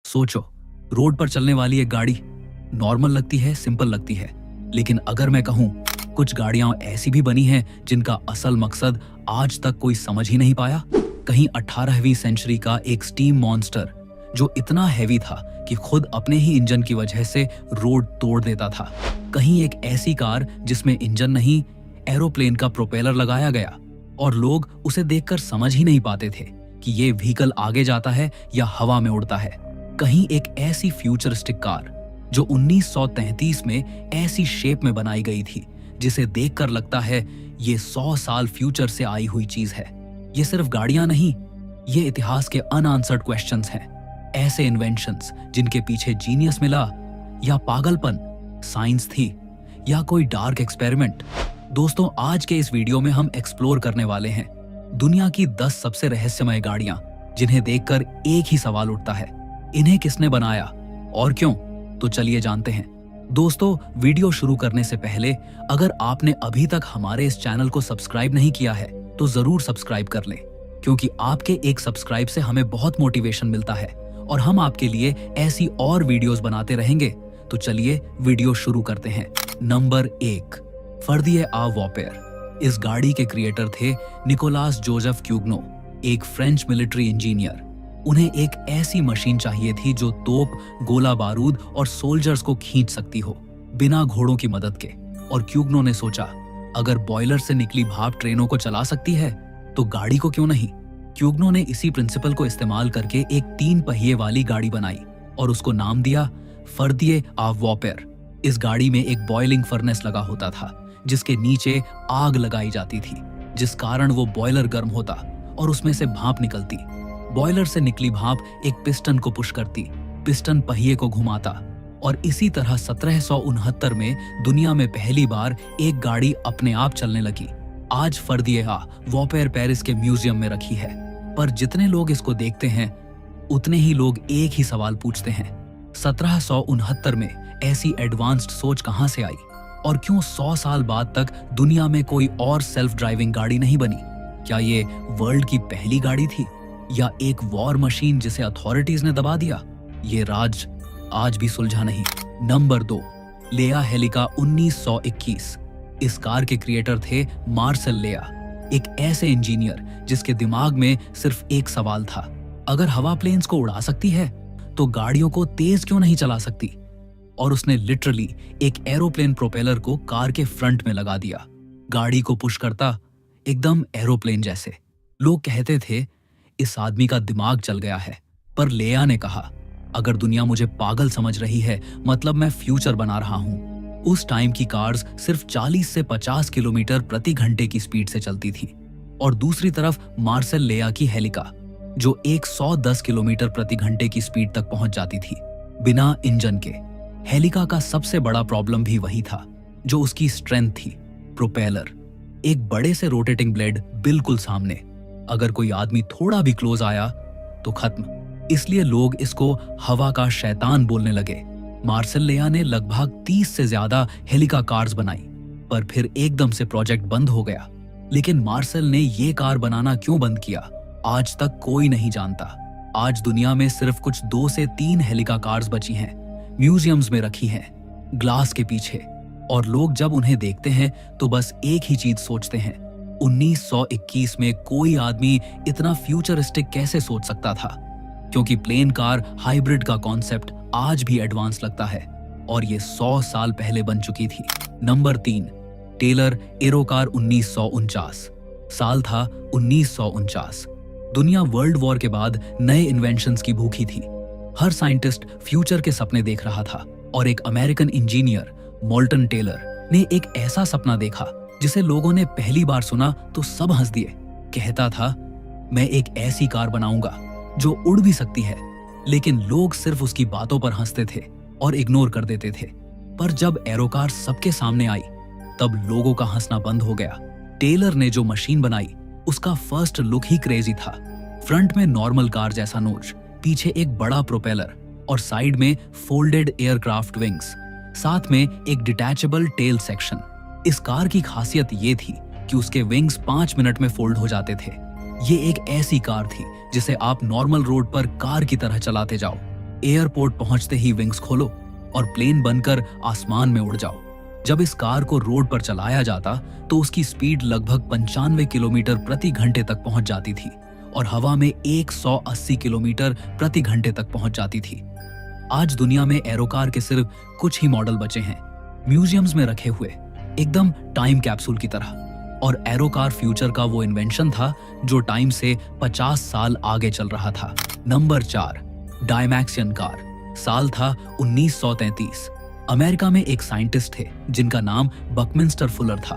सोचो, रोड पर चलने वाली एक गाड़ी नॉर्मल लगती है, सिंपल लगती है, लेकिन अगर मैं कहूं कुछ गाड़ियां ऐसी भी बनी हैं जिनका असल मकसद आज तक कोई समझ ही नहीं पाया। कहीं 18वीं सेंचुरी का एक स्टीम मॉन्स्टर जो इतना हैवी था कि खुद अपने ही इंजन की वजह से रोड तोड़ देता था। कहीं एक ऐसी कार जिसमें इंजन नहीं, एरोप्लेन का प्रोपेलर लगाया गया और लोग उसे देखकर समझ ही नहीं पाते थे कि ये व्हीकल आगे जाता है या हवा में उड़ता है। कहीं एक ऐसी फ्यूचरिस्टिक कार जो 1933 में ऐसी शेप में बनाई गई थी जिसे देखकर लगता है ये 100 साल फ्यूचर से आई हुई चीज है। ये सिर्फ गाड़ियां नहीं, ये इतिहास के अनआंसर्ड क्वेश्चंस हैं। ऐसे इन्वेंशंस जिनके पीछे जीनियस मिला या पागलपन, साइंस थी या कोई डार्क एक्सपेरिमेंट। दोस्तों, आज के इस वीडियो में हम एक्सप्लोर करने वाले हैं दुनिया की 10 सबसे रहस्यमय गाड़ियां जिन्हें देखकर एक ही सवाल उठता है, इन्हें किसने बनाया और क्यों? तो चलिए जानते हैं। दोस्तों, वीडियो शुरू करने से पहले अगर आपने अभी तक हमारे इस चैनल को सब्सक्राइब नहीं किया है तो जरूर सब्सक्राइब कर लें, क्योंकि आपके एक सब्सक्राइब से हमें बहुत मोटिवेशन मिलता है और हम आपके लिए ऐसी और वीडियोस बनाते रहेंगे। तो चलिए वीडियो शुरू करते हैं। नंबर 1, फर्दिए आ वॉपेर। इस गाड़ी के क्रिएटर थे निकोलास जोसेफ क्यूगनो, एक फ्रेंच मिलिट्री इंजीनियर। उन्हें एक ऐसी मशीन चाहिए थी जो तोप, गोला बारूद और सोल्जर्स को खींच सकती हो बिना घोड़ों की मदद के। और क्यूगनो ने सोचा, अगर बॉयलर से निकली भाप ट्रेनों को चला सकती है तो गाड़ी को क्यों नहीं। क्यूगनो ने इसी प्रिंसिपल को इस्तेमाल करके एक 3 पहिए वाली गाड़ी बनाई और उसको नाम दिया फर्दिए आ वॉपेर। इस गाड़ी में एक बॉइलिंग फर्नेस लगा होता था जिसके नीचे आग लगाई जाती थी, जिस कारण वो बॉयलर गर्म होता और उसमें से भाप निकलती। बॉयलर से निकली भाप एक पिस्टन को पुश करती, पिस्टन पहिए को घुमाता और इसी तरह 1769 में दुनिया में पहली बार एक गाड़ी अपने आप चलने लगी। आज फर्दिए आ वॉपेर पेरिस के म्यूजियम में रखी है। पर जितने लोग इसको देखते हैं उतने ही लोग एक ही सवाल पूछते हैं, 1769 में ऐसी एडवांस्ड सोच कहां से आई और क्यों 100 साल बाद तक दुनिया में कोई और सेल्फ ड्राइविंग गाड़ी नहीं बनी? क्या ये वर्ल्ड की पहली गाड़ी थी या एक वॉर मशीन जिसे अथॉरिटीज ने दबा दिया? ये राज आज भी सुलझा नहीं। नंबर 2, लेया हेलिका 1921। इस कार के क्रिएटर थे मार्सेल लेया, एक ऐसे इंजीनियर जिसके दिमाग में सिर्फ एक सवाल था, अगर हवा प्लेन्स को उड़ा सकती है तो गाड़ियों को तेज क्यों नहीं चला सकती? और उसने लिटरली एक एरोप्लेन प्रोपेलर को कार के फ्रंट में लगा दिया। गाड़ी को पुश करता, एकदम एरोप्लेन जैसे। लोग कहते थे इस आदमी का दिमाग चल गया है, पर लेया ने कहा, अगर दुनिया मुझे पागल समझ रही है मतलब मैं फ्यूचर बना रहा हूं। उस टाइम की कार्स सिर्फ 40 से 50 किलोमीटर प्रति घंटे की स्पीड से चलती थी और दूसरी तरफ मार्सेल लेया की हेलिका जो 110 किलोमीटर प्रति घंटे की स्पीड तक पहुंच जाती थी बिना इंजन के। हेलिका का सबसे बड़ा प्रॉब्लम भी वही था जो उसकी स्ट्रेंथ थी, प्रोपेलर। एक बड़े से रोटेटिंग ब्लेड बिल्कुल सामने, अगर कोई आदमी थोड़ा भी क्लोज आया तो खत्म। इसलिए लोग इसको हवा का शैतान बोलने लगे। मार्सेल लेया ने लगभग 30 से ज्यादा हेलिका कार्स बनाई, पर फिर एकदम से प्रोजेक्ट बंद हो गया। लेकिन मार्सेल ने ये कार बनाना क्यों बंद किया, आज तक कोई नहीं जानता। आज दुनिया में सिर्फ कुछ 2 से 3 हेलिका कार्स बची हैं, म्यूजियम्स में रखी हैं, ग्लास के पीछे। और लोग जब उन्हें देखते हैं तो बस एक ही चीज सोचते हैं, 1921 में कोई आदमी इतना फ्यूचरिस्टिक कैसे सोच सकता था? क्योंकि प्लेन कार हाइब्रिड का कॉन्सेप्ट आज भी एडवांस लगता है और ये 100 साल पहले बन चुकी थी। Number 3, Taylor Aerocar 1949। साल था 1949। दुनिया वर्ल्ड वॉर के बाद नए इन्वेंशंस की भूखी थी। हर साइंटिस्ट फ्यूचर के सपने देख रहा था और एक अमेरिकन इंजीनियर मोल्टन टेलर ने एक ऐसा सपना देखा जिसे लोगों ने पहली बार सुना तो सब हंस दिए। कहता था, मैं एक ऐसी कार बनाऊंगा जो उड़ भी सकती है। लेकिन लोग सिर्फ उसकी बातों पर हंसते थे और इग्नोर कर देते थे। पर जब एरोकार सबके सामने आई तब लोगों का हंसना बंद हो गया। टेलर ने जो मशीन बनाई उसका फर्स्ट लुक ही क्रेजी था। फ्रंट में नॉर्मल कार जैसा नोज, पीछे एक बड़ा प्रोपेलर और साइड में फोल्डेड एयरक्राफ्ट विंग्स, साथ में एक डिटैचेबल टेल सेक्शन। इस कार की खासियत ये थी कि उसके विंग्स 5 मिनट में फोल्ड हो जाते थे। ये एक ऐसी कार थी जिसे आप नॉर्मल रोड पर कार की तरह चलाते जाओ एयरपोर्ट पहुंचते ही विंग्स खोलो और प्लेन बनकर आसमान में उड़ जाओ। जब इस कार को रोड पर चलाया जाता तो उसकी स्पीड लगभग 95 किलोमीटर प्रति घंटे तक पहुंच जाती थी और हवा में 180 किलोमीटर प्रति घंटे तक पहुंच जाती थी। आज दुनिया में एरोकार के सिर्फ कुछ ही मॉडल बचे हैं, म्यूजियम्स में रखे हुए, एकदम टाइम कैप्सूल की तरह। और एरोकार फ्यूचर का वो इन्वेंशन था जो टाइम से 50 साल आगे चल रहा था। Number 4, Dymaxion car. साल था 1933। अमेरिका में एक साइंटिस्ट थे जिनका नाम बकमिंस्टर फुलर था।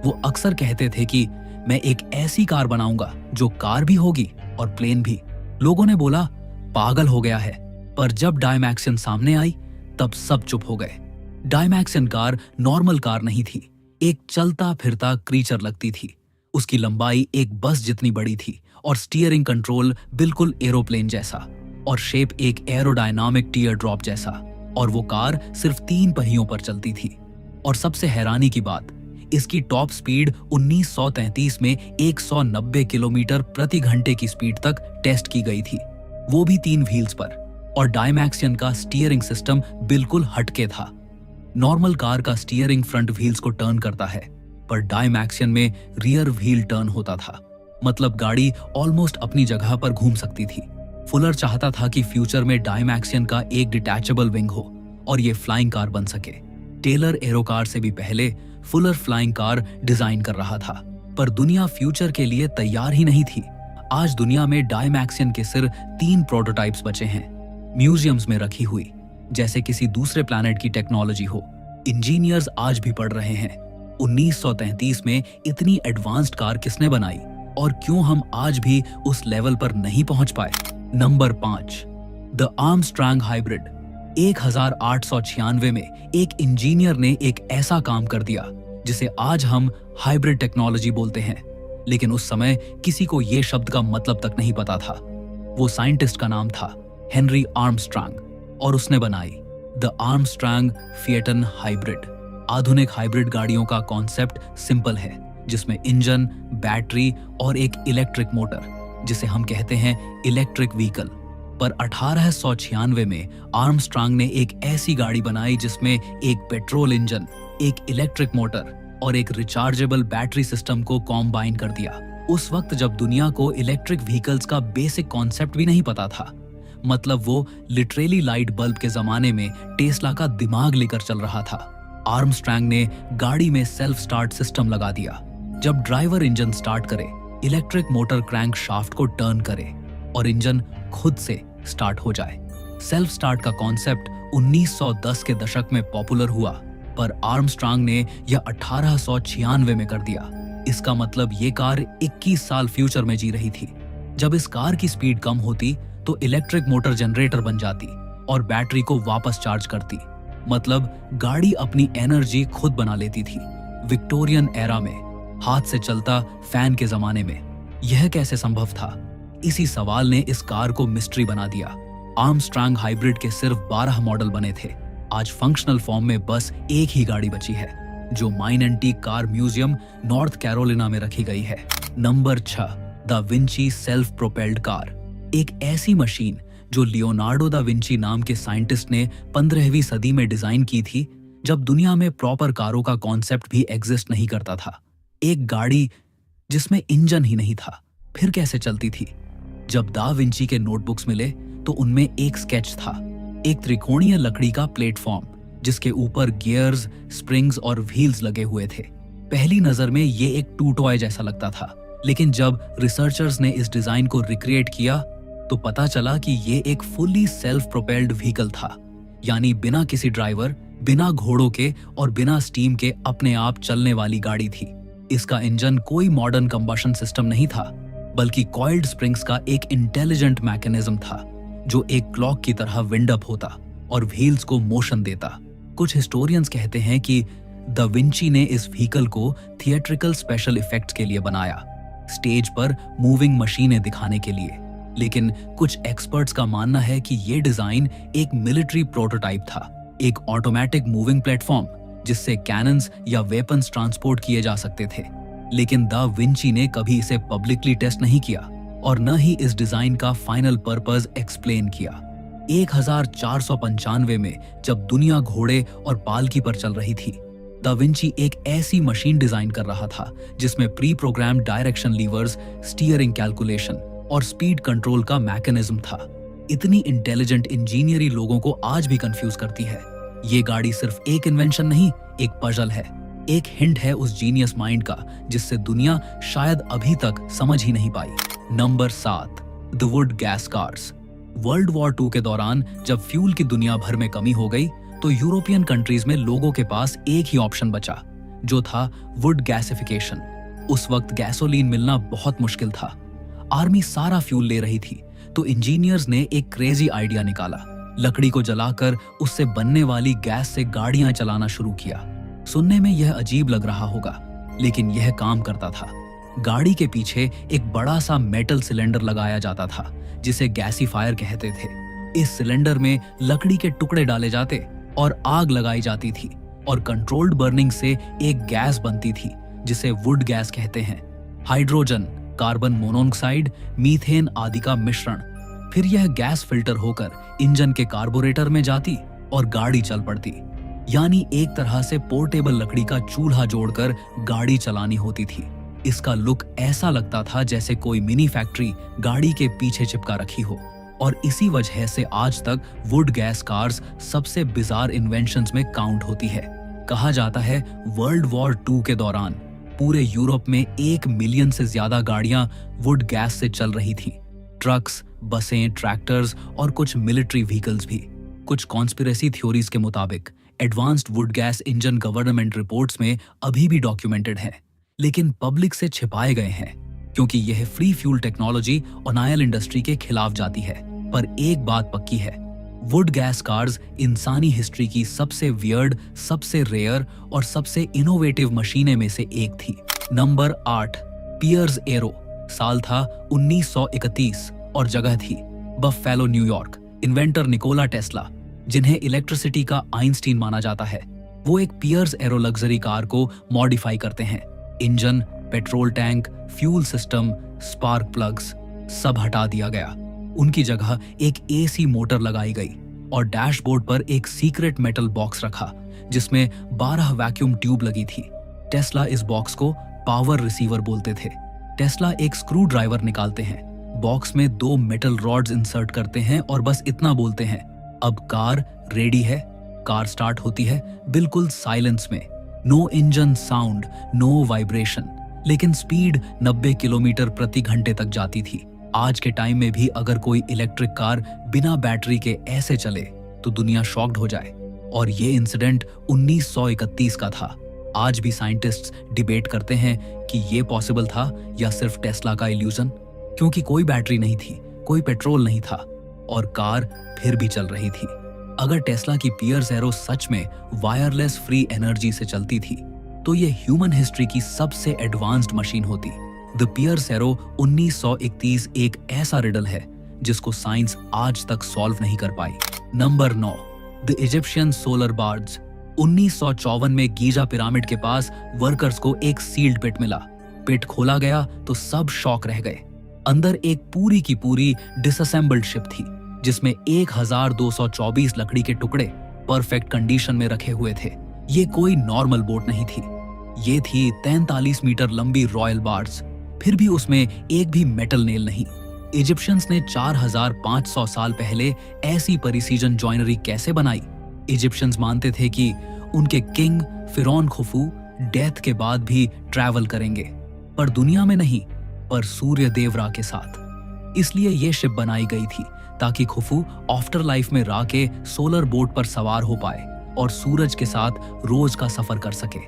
वो अक्सर कहते थे कि मैं एक ऐसी कार बनाऊंगा जो कार भी होगी और प्लेन भी। लोगों ने बोला पागल हो गया है, पर जब डायमैक्सियन सामने आई तब सब चुप हो गए। डायमैक्सियन कार नॉर्मल कार नहीं थी, एक चलता फिरता क्रीचर लगती थी। उसकी लंबाई एक बस जितनी बड़ी थी और स्टीयरिंग कंट्रोल बिल्कुल एरोप्लेन जैसा और शेप एक एरोडायनामिक टीयर ड्रॉप जैसा। और वो कार सिर्फ 3 पहियों पर चलती थी। और सबसे हैरानी की बात, इसकी टॉप स्पीड 1933 में 190 किलोमीटर प्रति घंटे की स्पीड तक टेस्ट की गई थी, वो भी 3 व्हील्स पर। और डायमैक्सियन का स्टीयरिंग सिस्टम बिल्कुल हटके था। नॉर्मल कार का स्टीयरिंग फ्रंट व्हील्स को टर्न करता है, पर डायमैक्सियन में रियर व्हील टर्न होता था। मतलब गाड़ी ऑलमोस्ट अपनी जगह पर घूम सकती थी। फुलर चाहता था कि फ्यूचर में डायमैक्सियन का एक डिटैचेबल विंग हो और ये फ्लाइंग कार बन सके। टेलर एरोकार से भी पहले फुलर फ्लाइंग कार डिजाइन कर रहा था, पर दुनिया फ्यूचर के लिए तैयार ही नहीं थी। आज दुनिया में डायमैक्सियन के सिर्फ 3 प्रोटोटाइप्स बचे हैं, म्यूजियम्स में रखी हुई, जैसे किसी दूसरे प्लैनेट की टेक्नोलॉजी हो। इंजीनियर्स आज भी पढ़ रहे हैं 1933 में इतनी एडवांस्ड कार किसने बनाई और क्यों हम आज भी उस लेवल पर नहीं पहुंच पाए। Number 5, the Armstrong hybrid. 1896 में एक इंजीनियर ने एक ऐसा काम कर दिया जिसे आज हम हाइब्रिड टेक्नोलॉजी बोलते हैं, लेकिन उस समय किसी को यह शब्द का मतलब तक नहीं पता था। वो साइंटिस्ट का नाम था हेनरी आर्मस्ट्रांग और उसने बनाई द आर्मस्ट्रांग फिएटन हाइब्रिड। आधुनिक हाइब्रिड गाड़ियों का कॉन्सेप्ट सिंपल है, जिसमें इंजन, बैटरी और एक इलेक्ट्रिक मोटर, जिसे हम कहते हैं इलेक्ट्रिक व्हीकल। पर 1896 में आर्मस्ट्रांग ने एक ऐसी गाड़ी बनाई जिसमें एक पेट्रोल इंजन, एक इलेक्ट्रिक मोटर और एक रिचार्जेबल बैटरी सिस्टम को कॉम्बाइन कर दिया। उस वक्त जब दुनिया को इलेक्ट्रिक व्हीकल्स का बेसिक कॉन्सेप्ट भी नहीं पता था। मतलब वो लिटरली लाइट बल्ब के जमाने में टेस्ला का दिमाग लेकर चल रहा था। आर्मस्ट्रांग ने गाड़ी में सेल्फ स्टार्ट सिस्टम लगा दिया। जब ड्राइवर इंजन स्टार्ट करे, इलेक्ट्रिक मोटर क्रैंक शाफ्ट को टर्न करे और इंजन खुद से स्टार्ट हो जाए। सेल्फ स्टार्ट का कॉन्सेप्ट 1910 के दशक में पॉपुलर हुआ, पर आर्मस्ट्रांग ने यह 1896 में कर दिया। इसका मतलब ये कार 21 साल फ्यूचर में जी रही थी। जब इस कार की स्पीड कम होती तो इलेक्ट्रिक मोटर जनरेटर बन जाती और बैटरी को वापस चार्ज करती। मतलब गाड़ी अपनी एनर्जी खुद बना लेती थी। विक्टोरियन एरा में, हाथ से चलता फैन के जमाने में यह कैसे संभव था? इसी सवाल ने इस कार को मिस्ट्री बना दिया। आर्मस्ट्रांग हाइब्रिड के सिर्फ 12 मॉडल बने थे। आज फंक्शनल फॉर्म में बस एक ही गाड़ी बची है, जो mine antique car museum north Carolina में रखी गई है। Number 6, the Vinci self propelled car. एक ऐसी मशीन जो लियोनार्डो दा विंची नाम के साइंटिस्ट ने 15वीं सदी में डिजाइन की थी, जब दुनिया में प्रॉपर कारों का कॉन्सेप्ट भी एग्जिस्ट नहीं करता था। एक गाड़ी जिसमें इंजन ही नहीं था, फिर कैसे चलती थी? जब दा विंची के नोटबुक्स मिले तो उनमें एक स्केच था, एक त्रिकोणीय लकड़ी का प्लेटफॉर्म जिसके ऊपर गियर्स, स्प्रिंग्स और व्हील्स लगे हुए थे। पहली नजर में ये एक टू टॉय जैसा लगता था, लेकिन जब रिसर्चर्स ने इस डिजाइन को रिक्रिएट किया तो पता चला कि ये एक फुल्ली सेल्फ प्रोपेल्ड व्हीकल था, यानी बिना किसी ड्राइवर, बिना घोड़ों के और बिना स्टीम के अपने आप चलने वाली गाड़ी थी। इसका इंजन कोई मॉडर्न कंबशन सिस्टम नहीं था, बल्कि कॉइल्ड स्प्रिंग्स का एक इंटेलिजेंट मैकेनिज्म था जो एक क्लॉक की तरह विंड अप होता और व्हील्स को मोशन देता। कुछ हिस्टोरियंस कहते हैं कि द विंची ने इस व्हीकल को थिएट्रिकल स्पेशल इफेक्ट्स के लिए बनाया, स्टेज पर मूविंग मशीनें दिखाने के लिए। लेकिन कुछ एक्सपर्ट्स का मानना है कि ये डिजाइन एक मिलिट्री प्रोटोटाइप था, एक ऑटोमेटिक मूविंग प्लेटफॉर्म जिससे कैनन्स या वेपन्स ट्रांसपोर्ट किए जा सकते थे। लेकिन दा विंची ने कभी इसे पब्लिकली टेस्ट नहीं किया और न ही इस डिजाइन का फाइनल पर्पस एक्सप्लेन किया। 1495 में जब दुनिया घोड़े और पालकी पर चल रही थी, दा विंची एक ऐसी मशीन डिजाइन कर रहा था जिसमें pre program direction levers, steering calculation और स्पीड कंट्रोल का मैकेनिज्म था। इतनी इंटेलिजेंट इंजीनियरी लोगों को आज भी कंफ्यूज करती है। ये गाड़ी सिर्फ एक इन्वेंशन नहीं, एक पजल है, एक हिंट है उस जीनियस माइंड का जिससे दुनिया शायद अभी तक समझ ही नहीं पाई। Number 7, the wood gas cars. World war 2 के दौरान जब फ्यूल की दुनिया भर में कमी हो गई तो यूरोपियन कंट्रीज में लोगों के पास एक ही ऑप्शन बचा, जो था वुड गैसिफिकेशन। उस वक्त गैसोलीन मिलना बहुत मुश्किल था। आर्मी सारा फ्यूल ले रही थी, तो इंजीनियर्स ने एक क्रेजी आइडिया निकाला। लकड़ी को जलाकर उससे बनने वाली गैस से गाड़ियां चलाना शुरू किया। सुनने में यह अजीब लग रहा होगा, लेकिन यह काम करता था। गाड़ी के पीछे एक बड़ा सा मेटल सिलेंडर लगाया जाता था जिसे गैसीफायर कहते थे। इस सिलेंडर में लकड़ी के टुकड़े डाले जाते और आग लगाई जाती थी और कंट्रोल्ड बर्निंग से एक गैस बनती थी जिसे वुड गैस कहते हैं। हाइड्रोजन, कार्बन मोनोऑक्साइड, मीथेन आदि का मिश्रण। फिर यह गैस फिल्टर होकर इंजन के कार्बोरेटर में जाती और गाड़ी चल पड़ती। यानी एक तरह से पोर्टेबल लकड़ी का चूल्हा जोड़कर गाड़ी चलानी होती थी। इसका लुक ऐसा लगता था जैसे कोई मिनी फैक्ट्री गाड़ी के पीछे चिपका रखी हो। और इसी वजह से आज तक वुड गैस कार्स सबसे बिजार इन्वेंशंस में काउंट होती है। कहा जाता है वर्ल्ड वॉर 2 के दौरान पूरे यूरोप में 1 मिलियन से ज्यादा गाड़ियां वुड गैस से चल रही थी। ट्रक्स, बसें, ट्रैक्टर्स और कुछ मिलिट्री व्हीकल्स भी। कुछ कॉन्स्पिरेसी थ्योरीज के मुताबिक advanced would gas engine government reports में अभी भी डॉक्यूमेंटेड है, लेकिन पब्लिक से छिपाए गए हैं क्योंकि यह free fuel technology oil industry के खिलाफ जाती है। पर एक बात पक्की है, वुड गैस कार्स इंसानी हिस्ट्री की सबसे वियर्ड, सबसे रेयर और सबसे इनोवेटिव मशीनें में से एक थी। Number 8, Pierce Arrow. साल था 1931 और जगह थी Buffalo, New York. Inventor Nikola Tesla, जिन्हें इलेक्ट्रिसिटी का आइंस्टीन माना जाता है, वो एक पियर्स एरो लग्जरी कार को मॉडिफाई करते हैं। Engine, petrol tank, fuel system, spark plugs सब हटा दिया गया। उनकी जगह एक एसी मोटर लगाई गई और डैशबोर्ड पर एक सीक्रेट मेटल बॉक्स रखा जिसमें 12 वैक्यूम ट्यूब लगी थी। टेस्ला इस बॉक्स को पावर रिसीवर बोलते थे। टेस्ला एक स्क्रू ड्राइवर निकालते हैं, बॉक्स में 2 मेटल रॉड्स इंसर्ट करते हैं और बस इतना बोलते हैं, अब कार रेडी है। कार स्टार्ट होती है बिल्कुल साइलेंस में। No engine sound, no vibration, लेकिन स्पीड 90 किलोमीटर प्रति घंटे तक जाती थी। आज के टाइम में भी अगर कोई इलेक्ट्रिक कार बिना बैटरी के ऐसे चले तो दुनिया शॉक्ड हो जाए। और ये इंसिडेंट 1931 का था। आज भी साइंटिस्ट्स डिबेट करते हैं कि ये पॉसिबल था या सिर्फ टेस्ला का इल्यूजन, क्योंकि कोई बैटरी नहीं थी, कोई पेट्रोल नहीं था और कार फिर भी चल रही थी। अगर टेस्ला की पियर्स एरो सच में वायरलेस फ्री एनर्जी से चलती थी तो ये ह्यूमन हिस्ट्री की सबसे एडवांस्ड मशीन होती। द पियर्स एरो 1931 एक ऐसा रिडल है जिसको साइंस आज तक सॉल्व नहीं कर पाई। Number 9, the Egyptian solar barques. 1954 में गीजा पिरामिड के पास वर्कर्स को एक सील्ड पिट मिला। पिट खोला गया तो सब शॉक रह गए। अंदर एक पूरी की पूरी डिसअसेंबल्ड शिप थी जिसमें 1224 लकड़ी के टुकड़े परफेक्ट कंडीशन में रखे हुए थे। ये कोई नॉर्मल बोट नहीं थी, ये थी 43 मीटर लंबी रॉयल बार्ड्स। फिर भी उसमें एक भी मेटल नेल नहीं। इजिप्शियंस ने 4500 साल पहले ऐसी प्रिसीजन जॉइनरी कैसे बनाई? इजिप्शियंस मानते थे कि उनके किंग फिरौन खुफू डेथ के बाद भी ट्रैवल करेंगे, पर दुनिया में नहीं, पर सूर्य देवरा के साथ। इसलिए ये शिप बनाई गई थी ताकि खुफू आफ्टर लाइफ में रा के सोलर बोट पर सवार हो पाए और सूरज के साथ रोज का सफर कर सके।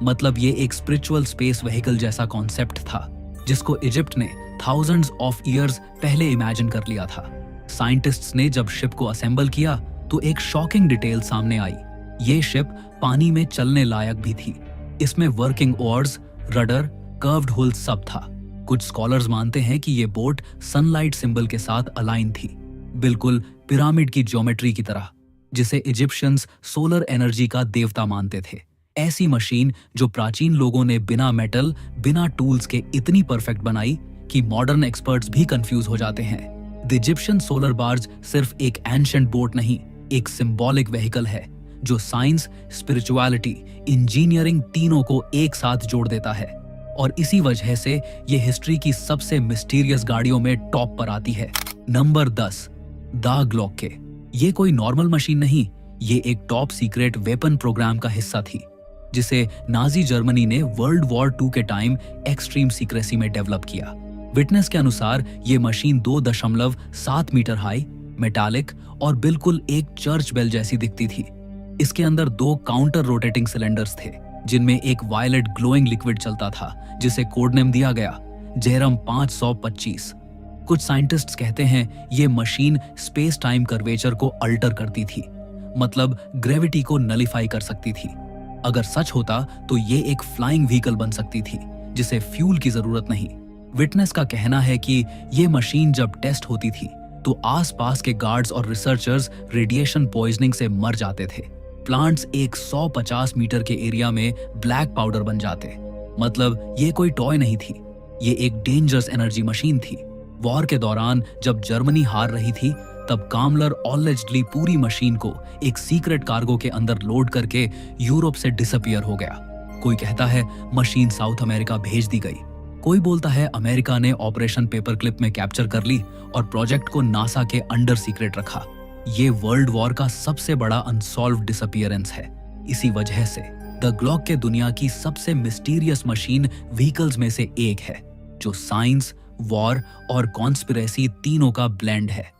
मतलब ये एक स्पिरिचुअल स्पेस व्हीकल जैसा कॉन्सेप्ट था जिसको इजिप्ट ने थाउजेंड्स ऑफ ईयर्स पहले इमेजिन कर लिया था। साइंटिस्ट्स ने जब शिप को असेंबल किया तो एक शॉकिंग डिटेल सामने आई। ये शिप पानी में चलने लायक भी थी। इसमें वर्किंग ओर्स, रडर, कर्व्ड हुल सब था। कुछ स्कॉलर्स मानते हैं कि ये बोट सनलाइट सिंबल के साथ अलाइन थी, बिल्कुल पिरामिड की ज्योमेट्री की तरह, जिसे इजिप्शियंस सोलर एनर्जी का देवता मानते थे। ऐसी मशीन जो प्राचीन लोगों ने बिना मेटल, बिना टूल्स के इतनी परफेक्ट बनाई कि मॉडर्न एक्सपर्ट्स भी कंफ्यूज हो जाते हैं। द इजिप्शियन सोलर बार्ज सिर्फ एक एंशिएंट बोट नहीं, एक सिंबॉलिक व्हीकल है जो साइंस, स्पिरिचुअलिटी, इंजीनियरिंग तीनों को एक साथ जोड़ देता है। और इसी वजह से ये हिस्ट्री की सबसे मिस्टीरियस गाड़ियों में टॉप पर आती है। Number 10, the Glocke. ये कोई नॉर्मल मशीन नहीं, ये एक टॉप सीक्रेट वेपन प्रोग्राम का हिस्सा थी जिसे नाजी जर्मनी ने वर्ल्ड वॉर 2 के टाइम एक्सट्रीम सीक्रेसी में डेवलप किया। विटनेस के अनुसार ये मशीन 2.7 मीटर हाई, मेटालिक और बिल्कुल एक चर्च बेल जैसी दिखती थी। इसके अंदर 2 काउंटर रोटेटिंग सिलेंडर्स थे जिनमें एक वायलेट ग्लोइंग लिक्विड चलता था जिसे कोड नेम दिया गया जेरम 525। कुछ साइंटिस्ट्स कहते हैं ये मशीन स्पेस टाइम कर्वेचर को अल्टर करती थी, मतलब ग्रेविटी को नलिफाई कर सकती थी। अगर सच होता तो ये एक फ्लाइंग व्हीकल बन सकती थी जिसे फ्यूल की जरूरत नहीं। विटनेस का कहना है कि ये मशीन जब टेस्ट होती थी तो आसपास के गार्ड्स और रिसर्चर्स रेडिएशन पॉइजनिंग से मर जाते थे। प्लांट्स एक 150 मीटर के एरिया में ब्लैक पाउडर बन जाते। मतलब ये कोई टॉय नहीं थी, ये एक डेंजरस एनर्जी मशीन थी। वॉर के दौरान जब जर्मनी हार रही थी तब कामलर ऑलरेडी पूरी मशीन को एक सीक्रेट कार्गो के अंदर लोड करके यूरोप से डिसअपियर हो गया। कोई कहता है मशीन साउथ अमेरिका भेज दी गई, कोई बोलता है अमेरिका ने ऑपरेशन पेपरक्लिप में कैप्चर कर ली और प्रोजेक्ट को नासा के अंडर सीक्रेट रखा। ये वर्ल्ड वॉर का सबसे बड़ा अनसॉल्व्ड डिसअपियरेंस है। इसी वजह से द ग्लॉक के दुनिया की सबसे मिस्टीरियस मशीन व्हीकल्स में से एक है जो साइंस, वॉर और कॉन्स्पिरेसी तीनों का ब्लेंड है।